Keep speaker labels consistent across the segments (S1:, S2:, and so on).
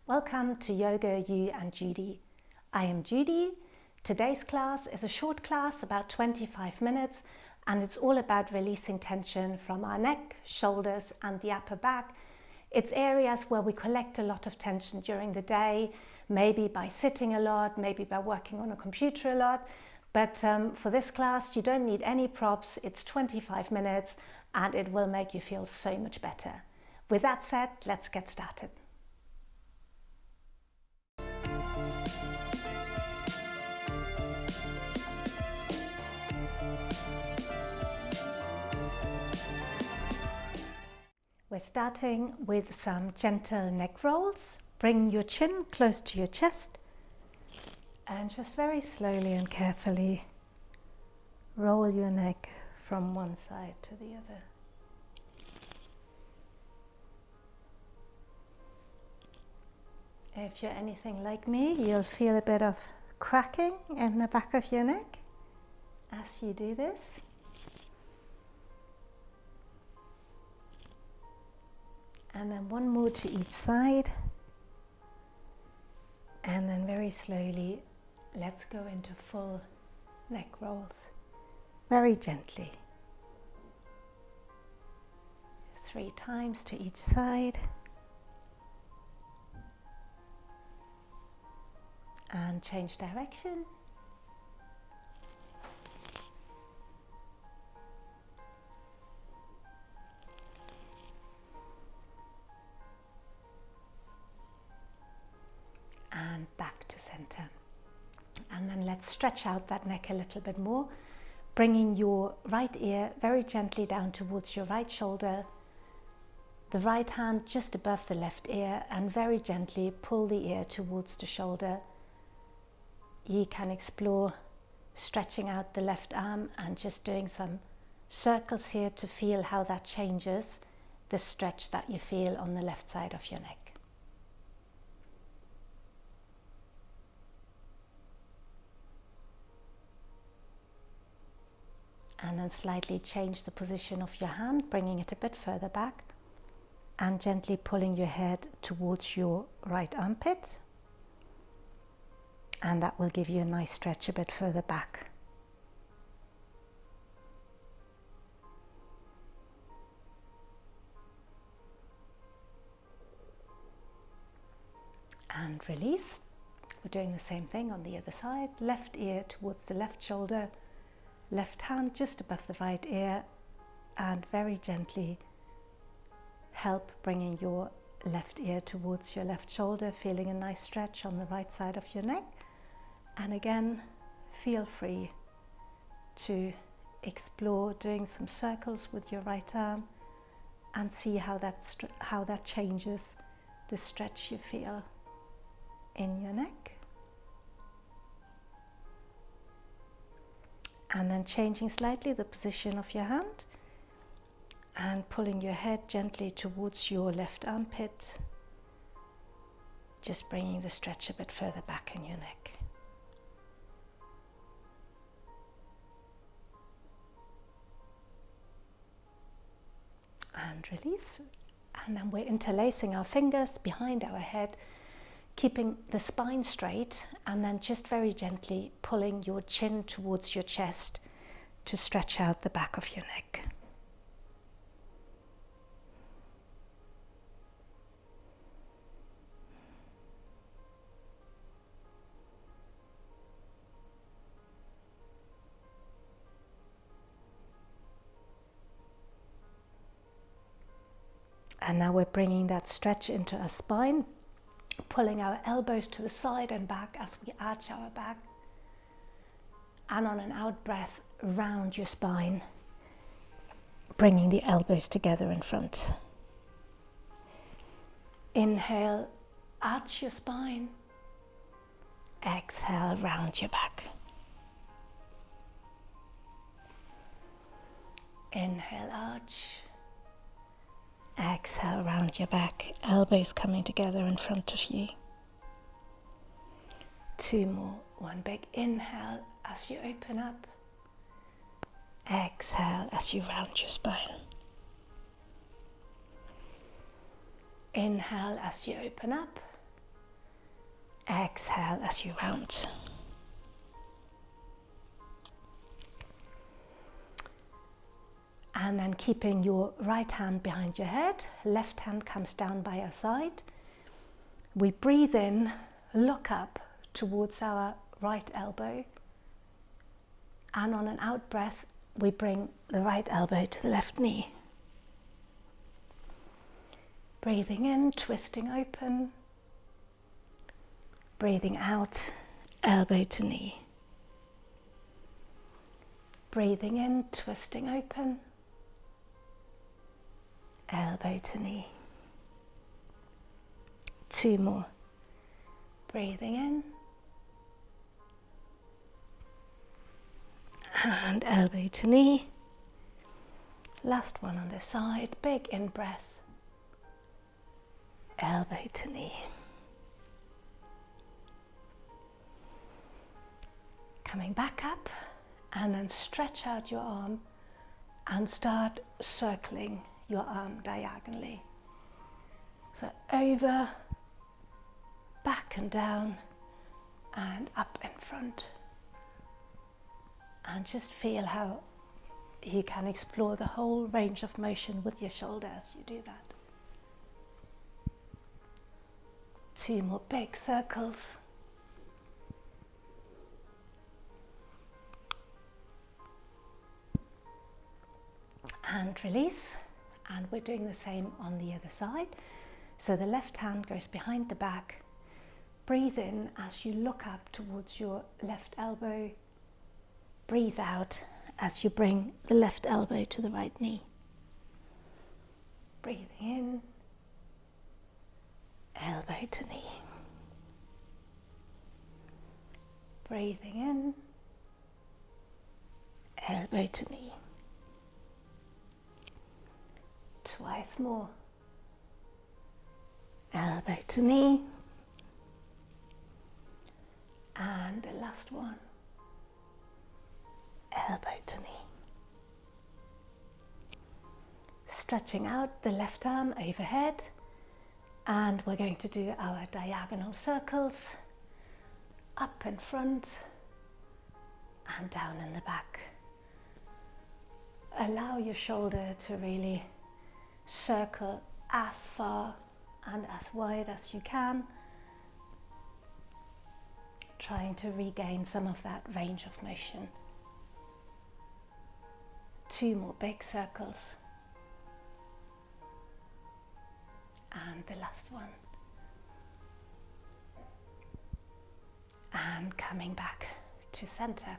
S1: Welcome to Yoga, You and Judy. I am Judy. Today's class is a short class, about 25 minutes, and it's all about releasing tension from our neck, shoulders and the upper back. It's areas where we collect a lot of tension during the day, maybe by sitting a lot, maybe by working on a computer a lot. But for this class, you don't need any props. It's 25 minutes and it will make you feel so much better. With that said, let's get started. We're starting with some gentle neck rolls. Bring your chin close to your chest and just very slowly and carefully roll your neck from one side to the other. If you're anything like me, you'll feel a bit of cracking in the back of your neck as you do this. And then one more to each side. And then very slowly, let's go into full neck rolls. Very gently. 3 times to each side. And change direction. And back to center. And then let's stretch out that neck a little bit more, bringing your right ear very gently down towards your right shoulder, the right hand just above the left ear, and very gently pull the ear towards the shoulder. You can explore stretching out the left arm and just doing some circles here to feel how that changes the stretch that you feel on the left side of your neck. And then slightly change the position of your hand, bringing it a bit further back and gently pulling your head towards your right armpit. And that will give you a nice stretch a bit further back. And release. We're doing the same thing on the other side. Left ear towards the left shoulder. Left hand just above the right ear, and very gently help bringing your left ear towards your left shoulder, feeling a nice stretch on the right side of your neck. And again, feel free to explore doing some circles with your right arm and see how that changes the stretch you feel in your neck. And then changing slightly the position of your hand and pulling your head gently towards your left armpit, just bringing the stretch a bit further back in your neck. And release. And then we're interlacing our fingers behind our head, keeping the spine straight, and then just very gently pulling your chin towards your chest to stretch out the back of your neck. And now we're bringing that stretch into our spine, pulling our elbows to the side and back as we arch our back. And on an out breath, round your spine, bringing the elbows together in front. Inhale, arch your spine. Exhale, round your back. Inhale, arch. Exhale, round your back, elbows coming together in front of you. 2 more. 1 big inhale as you open up. Exhale as you round your spine. Inhale as you open up. Exhale as you round. And then keeping your right hand behind your head, left hand comes down by your side. We breathe in, look up towards our right elbow, and on an out breath, we bring the right elbow to the left knee. Breathing in, twisting open. Breathing out, elbow to knee. Breathing in, twisting open. Elbow to knee. 2 more. Breathing in. And elbow to knee. Last one on this side. Big in breath. Elbow to knee. Coming back up, and then stretch out your arm and start circling your arm diagonally. So over, back and down, and up in front. And just feel how you can explore the whole range of motion with your shoulder as you do that. 2 more big circles. And release. And we're doing the same on the other side. So the left hand goes behind the back. Breathe in as you look up towards your left elbow. Breathe out as you bring the left elbow to the right knee. Breathing in, elbow to knee. Breathing in, elbow to knee. Twice more. Elbow to knee. And the last one. Elbow to knee. Stretching out the left arm overhead, and we're going to do our diagonal circles, up in front and down in the back. Allow your shoulder to really circle as far and as wide as you can, trying to regain some of that range of motion. 2 more big circles. And the last one. And coming back to center.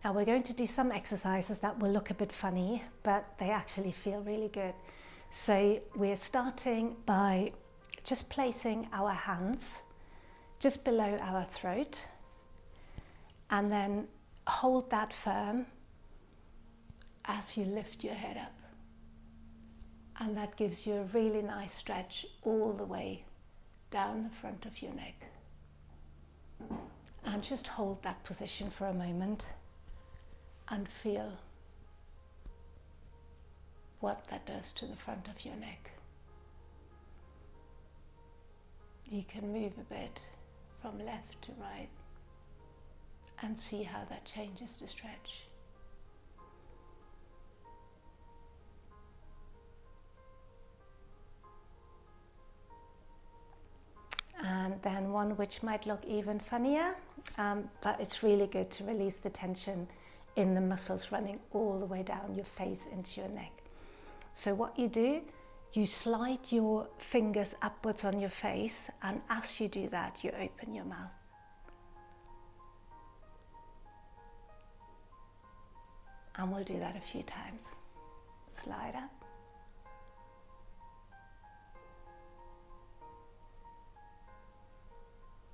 S1: Now we're going to do some exercises that will look a bit funny, but they actually feel really good. So we're starting by just placing our hands just below our throat, and then hold that firm as you lift your head up. And that gives you a really nice stretch all the way down the front of your neck. And just hold that position for a moment and feel what that does to the front of your neck. You can move a bit from left to right and see how that changes the stretch. And then one which might look even funnier, but it's really good to release the tension in the muscles running all the way down your face into your neck. So what you do, you slide your fingers upwards on your face, and as you do that, you open your mouth. And we'll do that a few times. Slide up.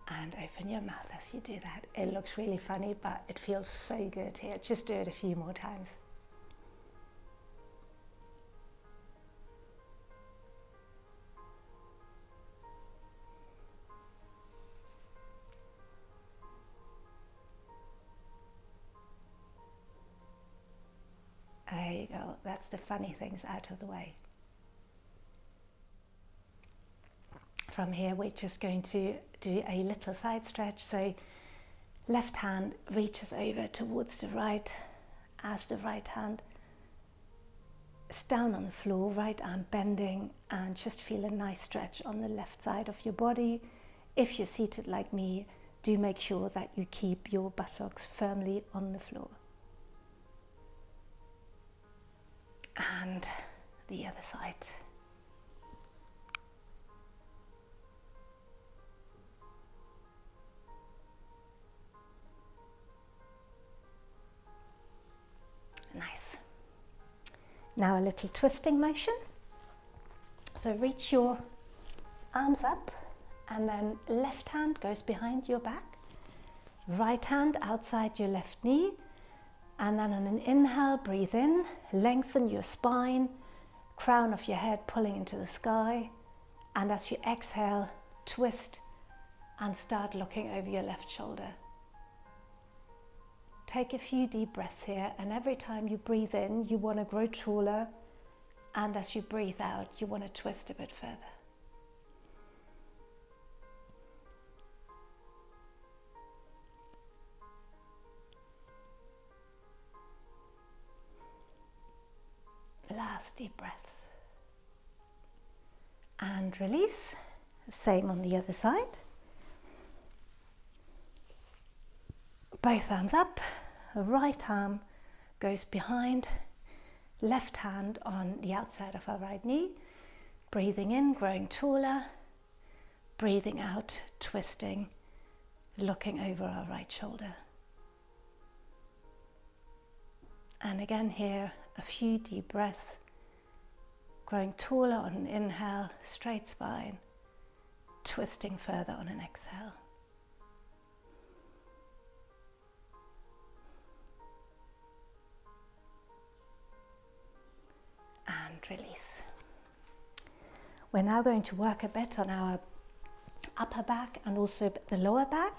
S1: And open your mouth as you do that. It looks really funny, but it feels so good here. Just do it a few more times. There you go. That's the funny things out of the way. from here, we're just going to do a little side stretch. So left hand reaches over towards the right as the right hand is down on the floor, right arm bending, and just feel a nice stretch on the left side of your body. If you're seated like me, do make sure that you keep your buttocks firmly on the floor. And the other side. Nice. Now a little twisting motion. So reach your arms up, and then left hand goes behind your back, right hand outside your left knee, and then on an inhale, breathe in, lengthen your spine, crown of your head pulling into the sky, and as you exhale, twist and start looking over your left shoulder. Take a few deep breaths here, and every time you breathe in, you want to grow taller, and as you breathe out, you want to twist a bit further. Last deep breath. And release. Same on the other side. Both arms up, right arm goes behind, left hand on the outside of our right knee, breathing in, growing taller, breathing out, twisting, looking over our right shoulder. And again here, a few deep breaths, growing taller on an inhale, straight spine, twisting further on an exhale. And release. We're now going to work a bit on our upper back and also the lower back.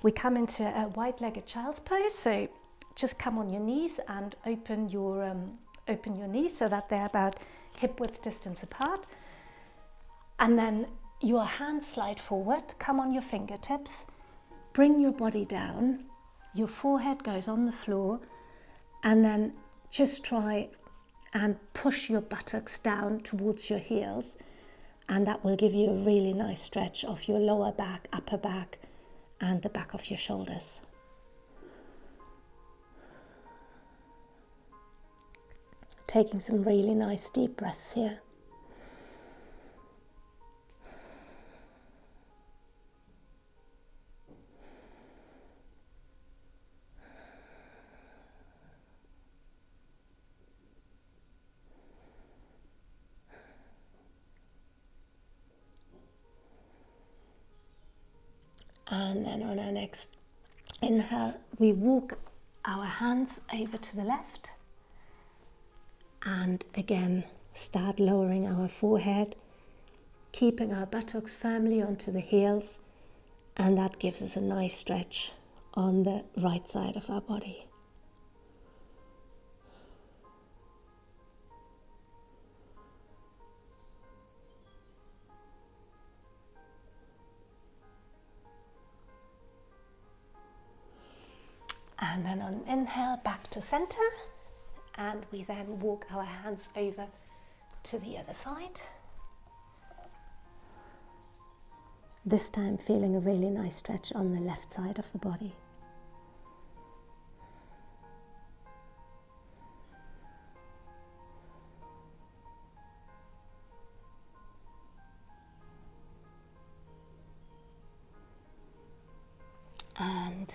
S1: We come into a wide-legged child's pose, so just come on your knees and open your knees so that they're about hip-width distance apart. And then your hands slide forward, come on your fingertips, bring your body down, your forehead goes on the floor, and then just try and push your buttocks down towards your heels, and that will give you a really nice stretch of your lower back, upper back, and the back of your shoulders. Taking some really nice deep breaths here. And then on our next inhale, we walk our hands over to the left. And again, start lowering our forehead, keeping our buttocks firmly onto the heels. And that gives us a nice stretch on the right side of our body. And then on inhale, back to center, and we then walk our hands over to the other side. This time feeling a really nice stretch on the left side of the body. And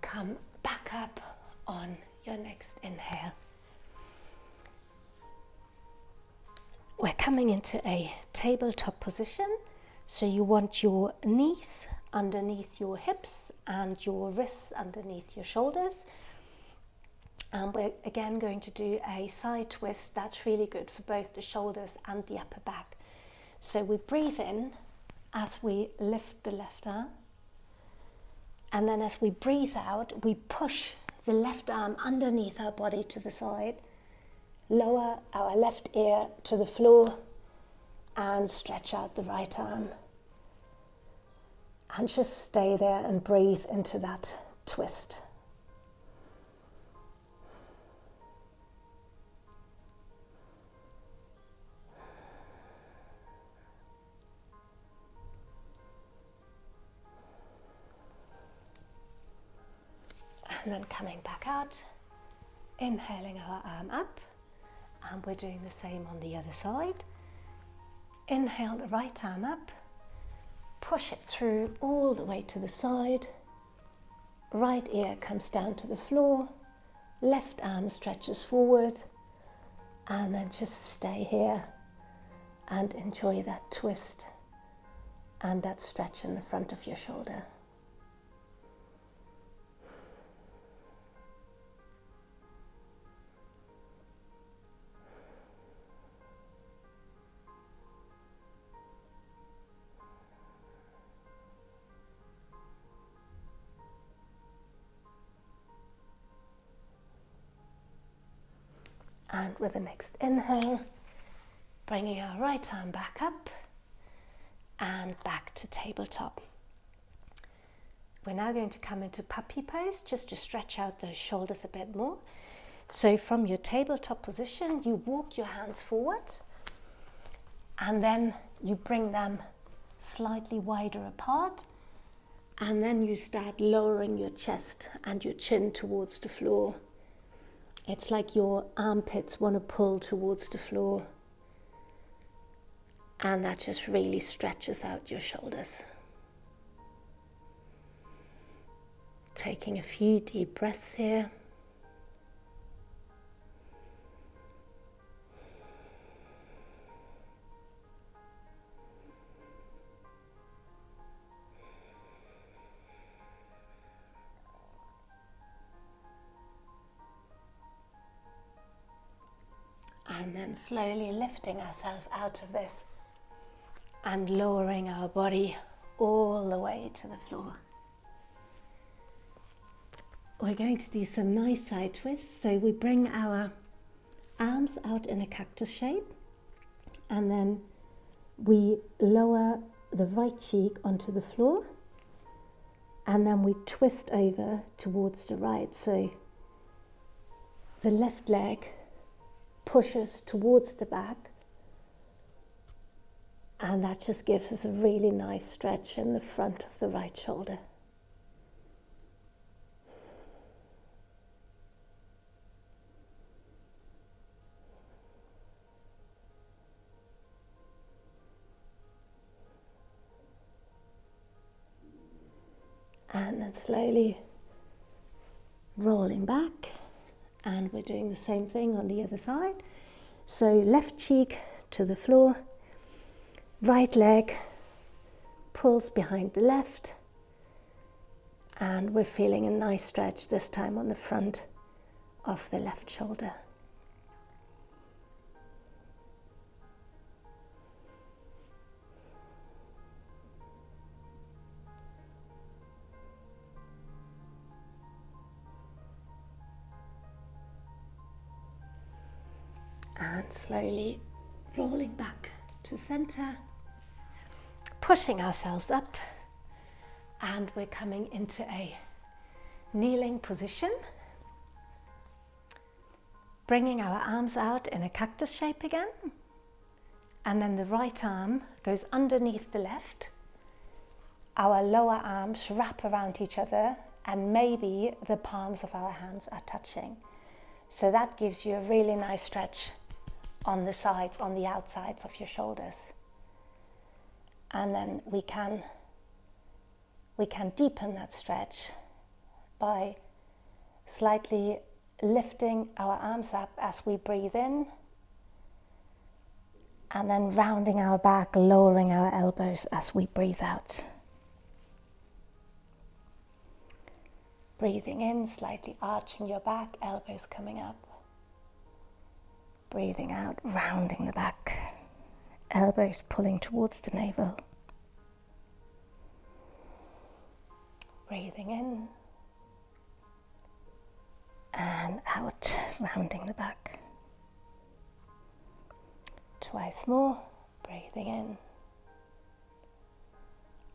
S1: come back up on your next inhale. We're coming into a tabletop position, so you want your knees underneath your hips and your wrists underneath your shoulders. And we're again going to do a side twist that's really good for both the shoulders and the upper back. So we breathe in as we lift the left arm. And then as we breathe out, we push the left arm underneath our body to the side, lower our left ear to the floor, and stretch out the right arm. And just stay there and breathe into that twist. And then coming back out, inhaling our arm up, and we're doing the same on the other side. Inhale the right arm up, push it through all the way to the side, right ear comes down to the floor, left arm stretches forward, and then just stay here and enjoy that twist and that stretch in the front of your shoulder. And with the next inhale, bringing our right arm back up and back to tabletop. We're now going to come into puppy pose, just to stretch out those shoulders a bit more. So from your tabletop position, you walk your hands forward and then you bring them slightly wider apart, and then you start lowering your chest and your chin towards the floor. It's like your armpits want to pull towards the floor, and that just really stretches out your shoulders. Taking a few deep breaths here. And then slowly lifting ourselves out of this and lowering our body all the way to the floor. We're going to do some nice side twists. So we bring our arms out in a cactus shape, and then we lower the right cheek onto the floor, and then we twist over towards the right. So the left leg pushes towards the back, and that just gives us a really nice stretch in the front of the right shoulder. And then slowly rolling back, and we're doing the same thing on the other side. So left cheek to the floor, right leg pulls behind the left, and we're feeling a nice stretch this time on the front of the left shoulder. And slowly rolling back to center, pushing ourselves up, and we're coming into a kneeling position. Bringing our arms out in a cactus shape again, and then the right arm goes underneath the left. Our lower arms wrap around each other, and maybe the palms of our hands are touching. So that gives you a really nice stretch on the sides, on the outsides of your shoulders. And then we can deepen that stretch by slightly lifting our arms up as we breathe in, and then rounding our back, lowering our elbows as we breathe out. Breathing in, slightly arching your back, elbows coming up. Breathing out, rounding the back, elbows pulling towards the navel. Breathing in and out, rounding the back. Twice more. Breathing in.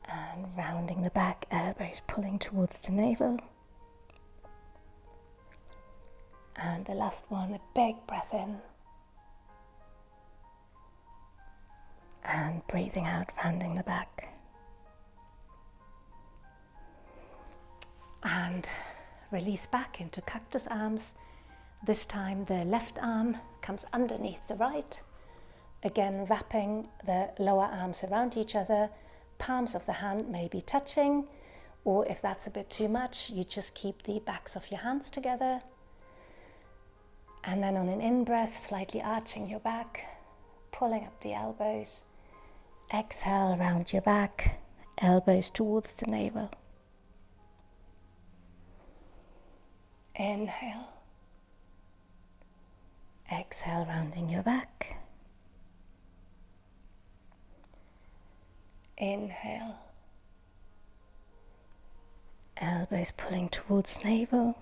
S1: And rounding the back, elbows pulling towards the navel. And the last one, a big breath in. And breathing out, rounding the back. And release back into cactus arms. This time the left arm comes underneath the right. Again, wrapping the lower arms around each other. Palms of the hand may be touching, or if that's a bit too much, you just keep the backs of your hands together. And then on an in-breath, slightly arching your back, pulling up the elbows. Exhale, round your back, elbows towards the navel. Inhale. Exhale, rounding your back. Inhale. Elbows pulling towards navel.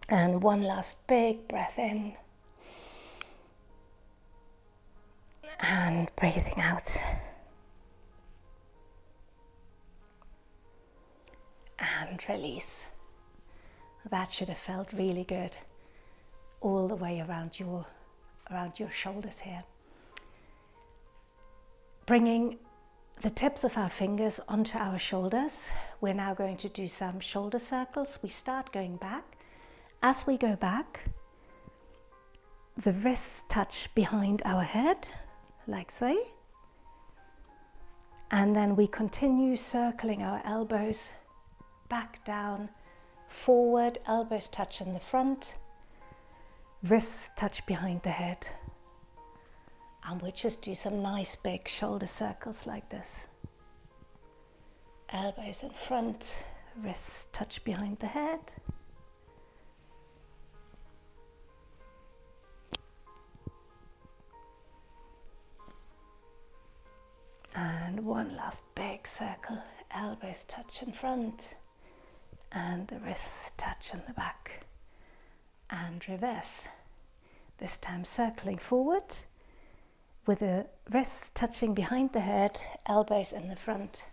S1: And one last big breath in. And breathing out. And release. That should have felt really good all the way around your shoulders here. Bringing the tips of our fingers onto our shoulders, we're now going to do some shoulder circles. We start going back. As we go back, the wrists touch behind our head, like so. And then we continue circling our elbows back down, forward, elbows touch in the front, wrists touch behind the head. And we'll just do some nice big shoulder circles like this. Elbows in front, wrists touch behind the head. And one last big circle, elbows touch in front and the wrists touch in the back. And reverse. This time circling forward with the wrists touching behind the head, elbows in the front.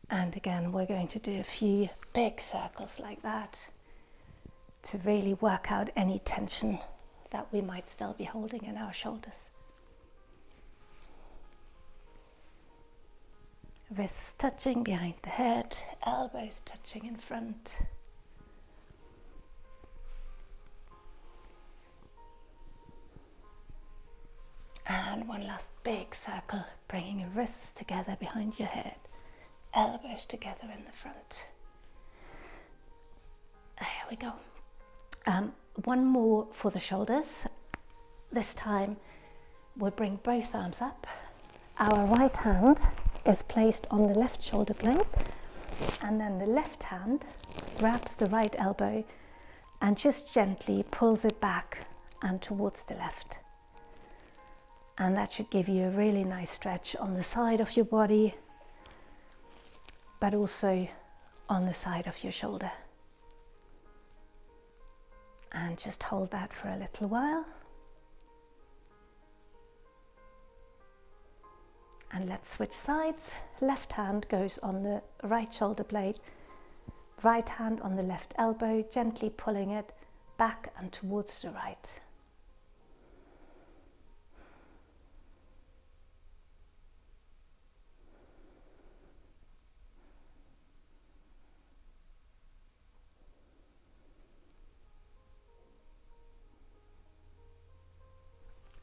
S1: And again, we're going to do a few big circles like that to really work out any tension that we might still be holding in our shoulders. Wrists touching behind the head, elbows touching in front. And one last big circle, bringing your wrists together behind your head, elbows together in the front. There we go. One more for the shoulders. This time we'll bring both arms up. Our right hand is placed on the left shoulder blade, and then the left hand grabs the right elbow and just gently pulls it back and towards the left. And that should give you a really nice stretch on the side of your body, but also on the side of your shoulder. And just hold that for a little while. And let's switch sides. Left hand goes on the right shoulder blade, right hand on the left elbow, gently pulling it back and towards the right.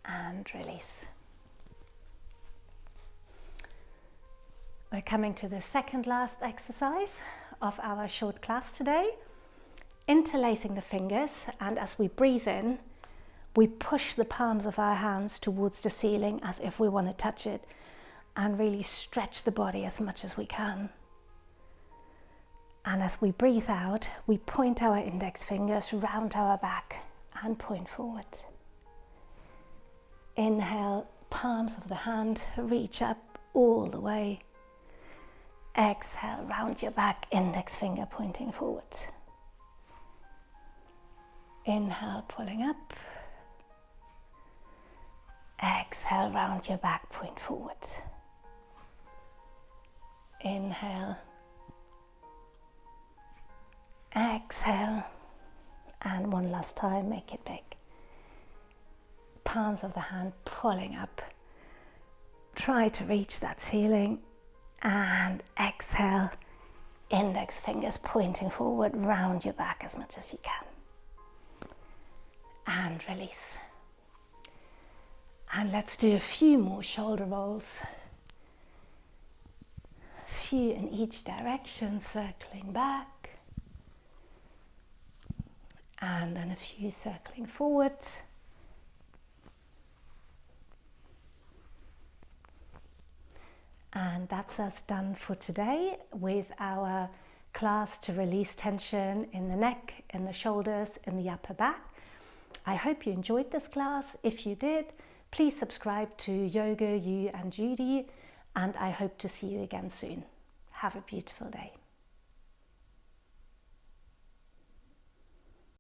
S1: And release. We're coming to the second last exercise of our short class today. Interlacing the fingers, and as we breathe in, we push the palms of our hands towards the ceiling as if we want to touch it, and really stretch the body as much as we can. And as we breathe out, we point our index fingers round our back and point forward. Inhale, palms of the hand reach up all the way. Exhale, round your back, index finger pointing forward. Inhale, pulling up. Exhale, round your back, point forward. Inhale. Exhale. And one last time, make it big. Palms of the hand pulling up. Try to reach that ceiling. And exhale. Index fingers pointing forward, round your back as much as you can. And release. And let's do a few more shoulder rolls. A few in each direction, circling back. And then a few circling forward. And that's us done for today with our class to release tension in the neck, in the shoulders, in the upper back. I hope you enjoyed this class. If you did, please subscribe to Yoga, You and Judy, and I hope to see you again soon. Have a beautiful day.